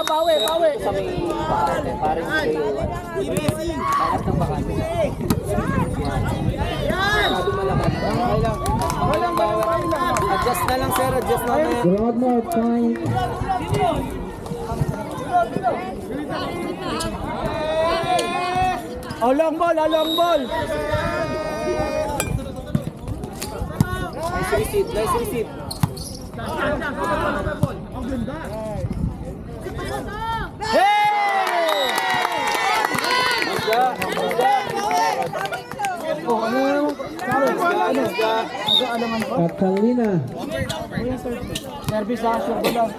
bawi. Sa may bakante, parang hindi bakit ng bakante. Masyado malakas. Okay lang. Adjust na lang sir, adjust na lang. Broadmoor point. Long ball. Nice receive. Catalina. Service sa sure lang.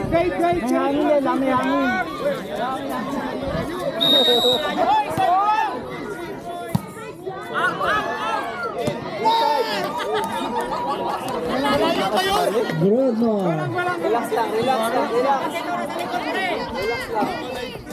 Great. May hangin. Broadmoor. Relax lang.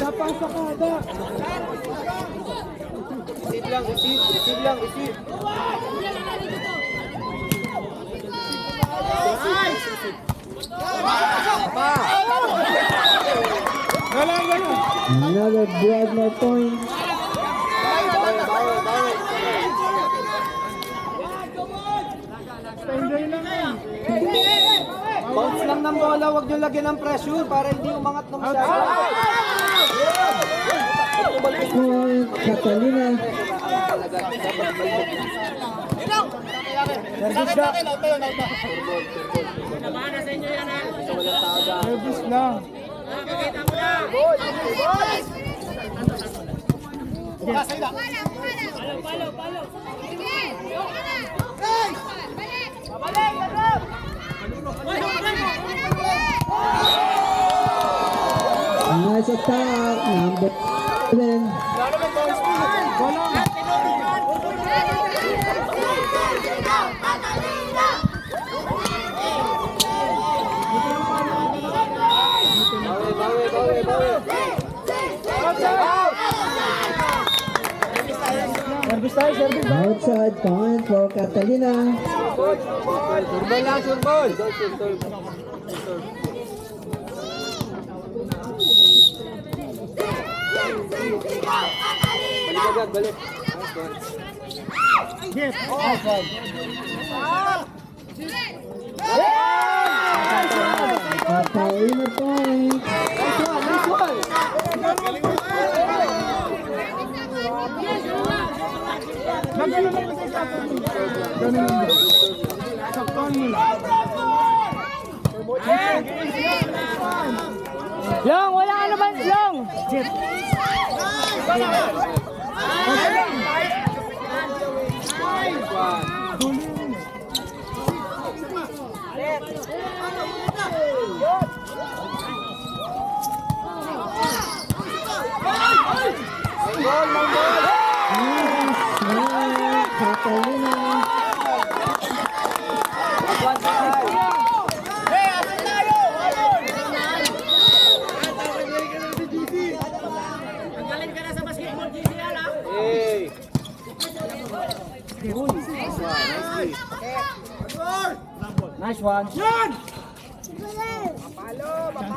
Dapat sa kada. Receive lang. Another Broadmoor point. Bounce lang ng bola, huwag nyo lagyan ng pressure para hindi umangat ng masyado. Point. Catalina. Service na. Service na. Nice attack. Number 7. Service. Outside point for Catalina. Surbol. Balik. Yes. Outside. Catalina point. Long, wala ka naman, Long. Catalina. Nice one. Yan!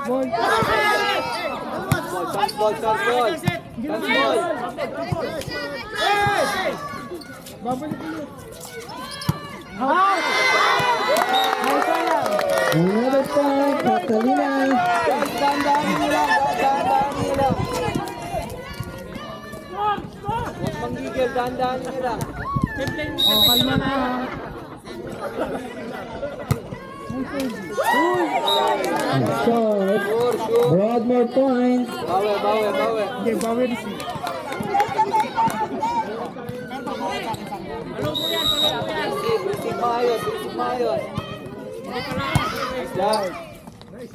Ball. Babalik ulit. Another point. Catalina. Dandanin nyo lang. Huwag manggigil, dandanin nyo lang. Kalma na. Short. Broadmoor point. Bawi. Okay, bawi receive. Receive maayos.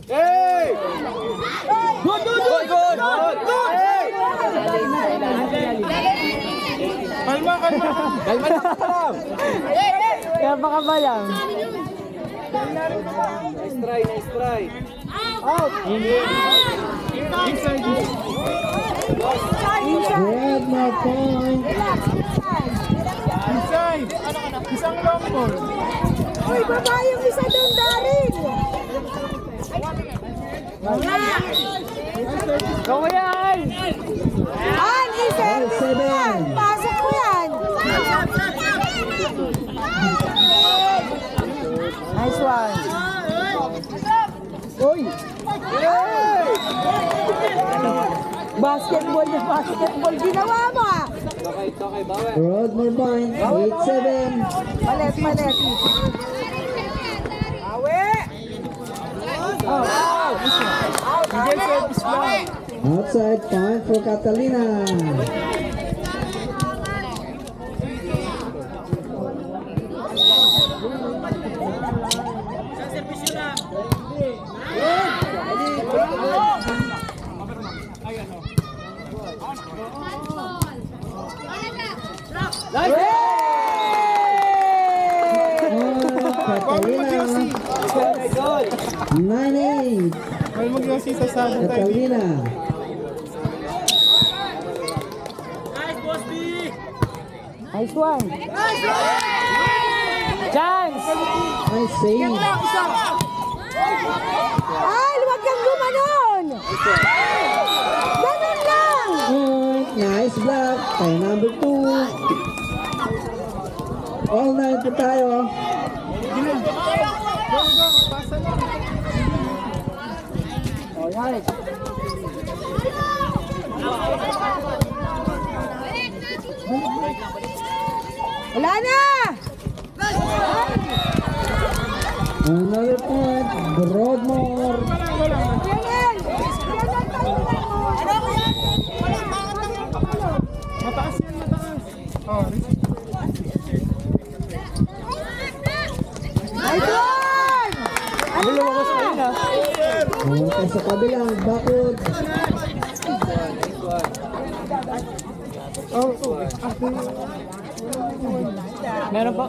Hey! Good! Hey! Kalma. Kalma lang. Kaya baka ba lang? Nice try. Out! Inside. Broadmoor point. Inside. Isang long ball. Uy, baba yung isa doon, Darin! Go yan! An, i-service mo yan. Pasok mo yan. Nice one. Uy! Basketball na basketball. Ginawa mo ah. Broadmoor point. 8-7. Malet, malet. Outside point for Catalina. Catalina. 9-8. May mag-yosi sa sado tayo. Catalina. Nice one. Chance! Nice save. Ay, huwag kang gumanon. Ganon lang. Nice block. Tayo number 2. All 9 po tayo. Wala na. Another point. Broadmoor. Yan. Mataas yan, mataas. Oh, Nice one. Ano na? Okay, sa kabilang. Backward. meron pa.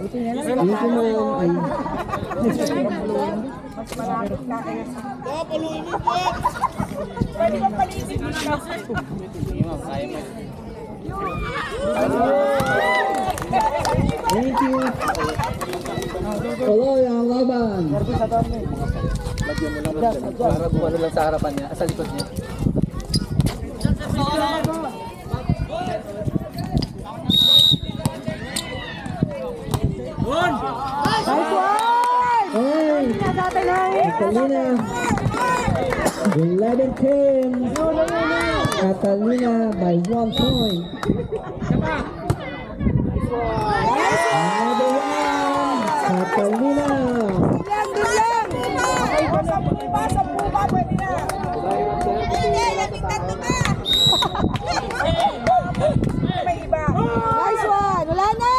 Dito mo ay thank you. Tuloy ang laban. Para kung ano lang sa harapan niya, sa likod niya. Nice one. Ay, Catalina. 11-10. Catalina by 1 point. Another one. Catalina. Nice one. Wala na.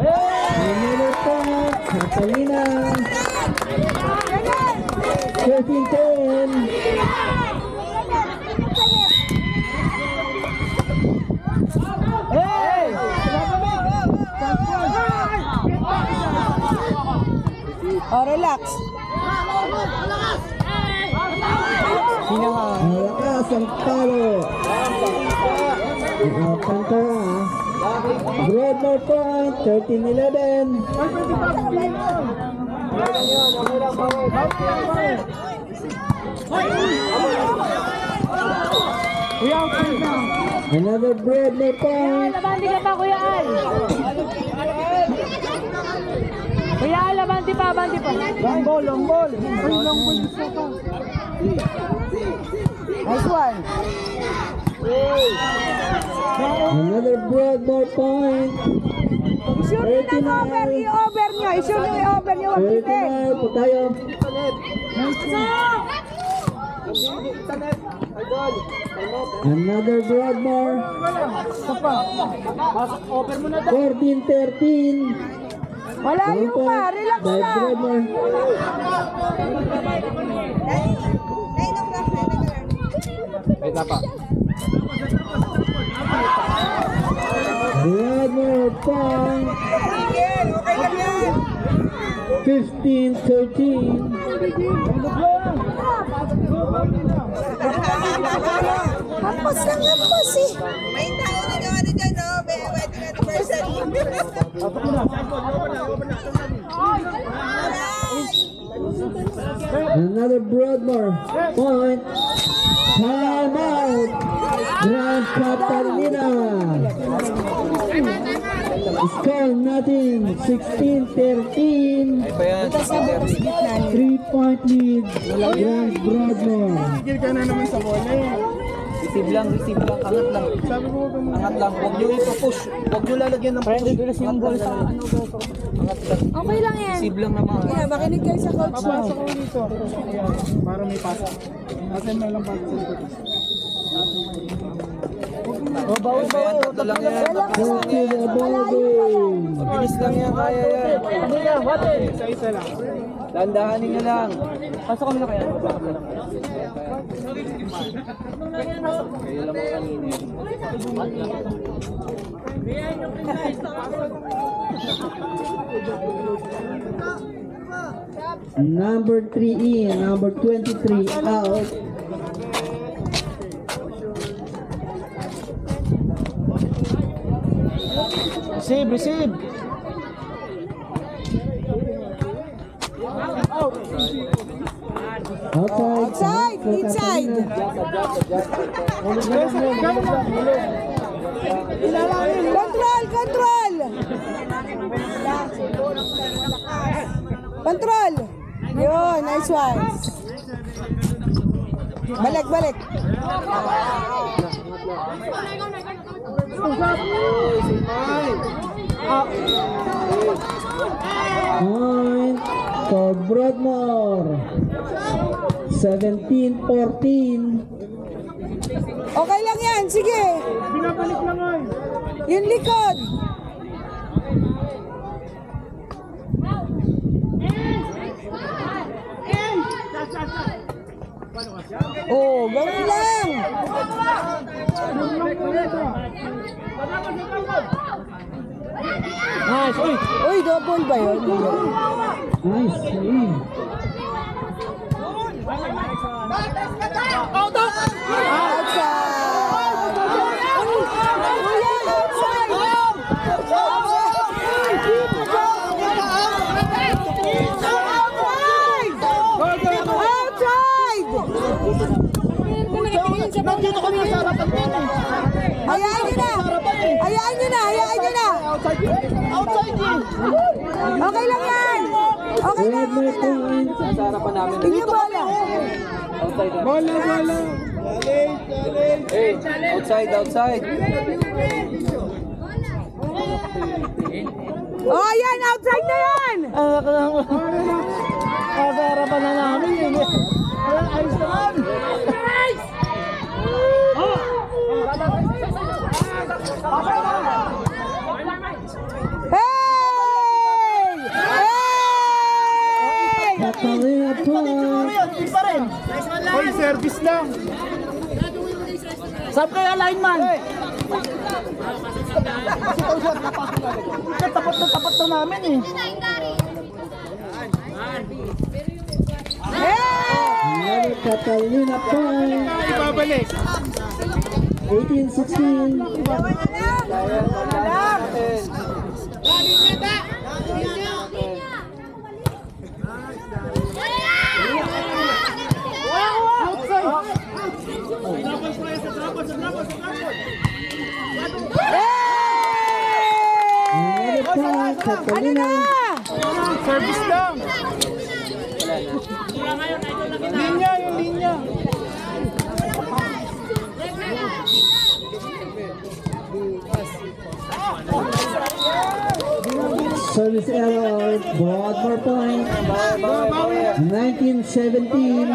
Another point. Catalina. 13-10. Hey! Oh, relax. Malakas ang palo. Pantera. Broadmoor point. 13-11. Kuya, outside na. Another Broadmoor point. Labandi ka pa, Kuya Al. Kuya Al, labandi pa, bandi pa. Long ball, long ball. Ay, long ball isa pa. Nice one. Another Broadmoor point. I-sure nyo ng over. I-over nyo. I-sure nyo i-over nyo. Wag titin. 39 po tayo. Another Broadmoor. 14-13. Wala yung pa. Relax By na. Broadmoor. Wait na pa. Broadmoor point. 15-13. Hapos lang hapos eh. May tao na naman na dyan, no? Wedding anniversary. Another Broadmoor point. Time out. Grand Catalina. Score nothing. 16-13. Ay pa yan. 3-point lead. Grand Broadmoor. Tigil ka na naman sa bola eh. Receive lang. Angat lang. Sabi ko huwag kang Angat lang. Huwag nyo ito-push. Huwag nyo lalagyan ng push. Angat lang. Angat lang. Okay lang yan. Receive lang naman. Kaya makinig kayo sa coach mo. papasok ko dito. Ayan, para may pasa. Asan na lang pasa sa likod. Ay pa yan. Tatlo lang yan. Back to the ball game. Mabilis lang yan. Kaya yan. Isa-isa lang. Dandahanin nyo lang. Pasok kami na kaya. Kayo lang mga kanina. Number 3 in, number 23 out. Receive. Outside. Inside. Control. Yun, nice one. Balik. Point for Broadmoor. 17-14. Okay lang yan, sige. Binabalik lang ay. Yung likod. Oh, gawin lang. Nice. Uy. Uy, double ba yun? Nice. Outside. Uy, outside. Outside. Nandito kami sa harapan din eh. Hayaan nyo na. Outside eh. Okay lang yan. Okay lang. Broadmoor point. Sa harapan namin. Inyo bola. Outside lang. Bola. Hey, outside. Oh, yan. Outside na yan. Sa harapan na namin eh. Ayos naman. Hey! Catalina point. Pa rin. Oy, service lang. Sab kayo lineman. Tapat na namin eh. Another Catalina point. Ibabalik. 18-16. Another point. Catalina. Service lang. Linya. Service error. Broadmoor point. 19-17.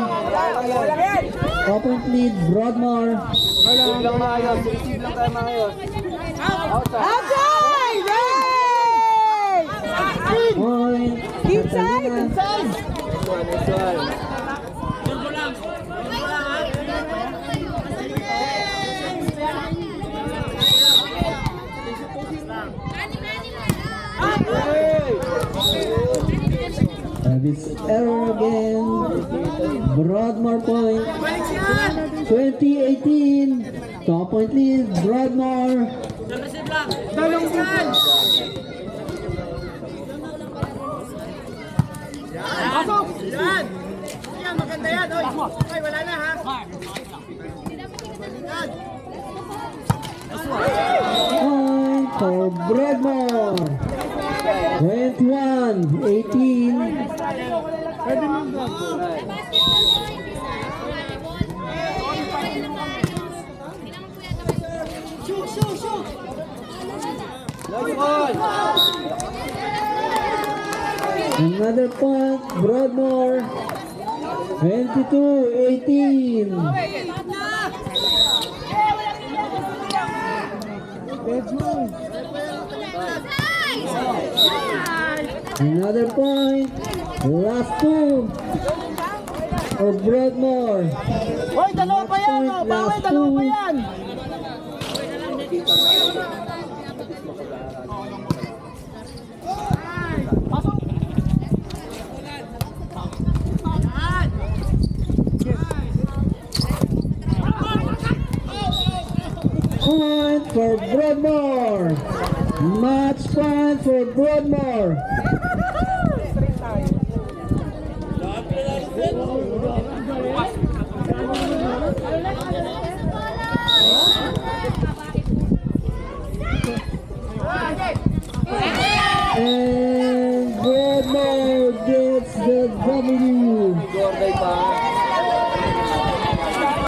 Open lead. Broadmoor. Receive lang maayos. Receive lang tayo maayos. Outside. Outside! Hey! Point. Inside! Catalina. This one. Service error again. Broadmoor point. 20-18. 2-point lead. Broadmoor. Point for Broadmoor. 21-18. Another point, Broadmoor. 22-18. Another point. Last two for Broadmoor. Hoy, dalawa pa yan, oh. Bawal, dalawa pa yan. Point for Broadmoor. Match point for Broadmoor.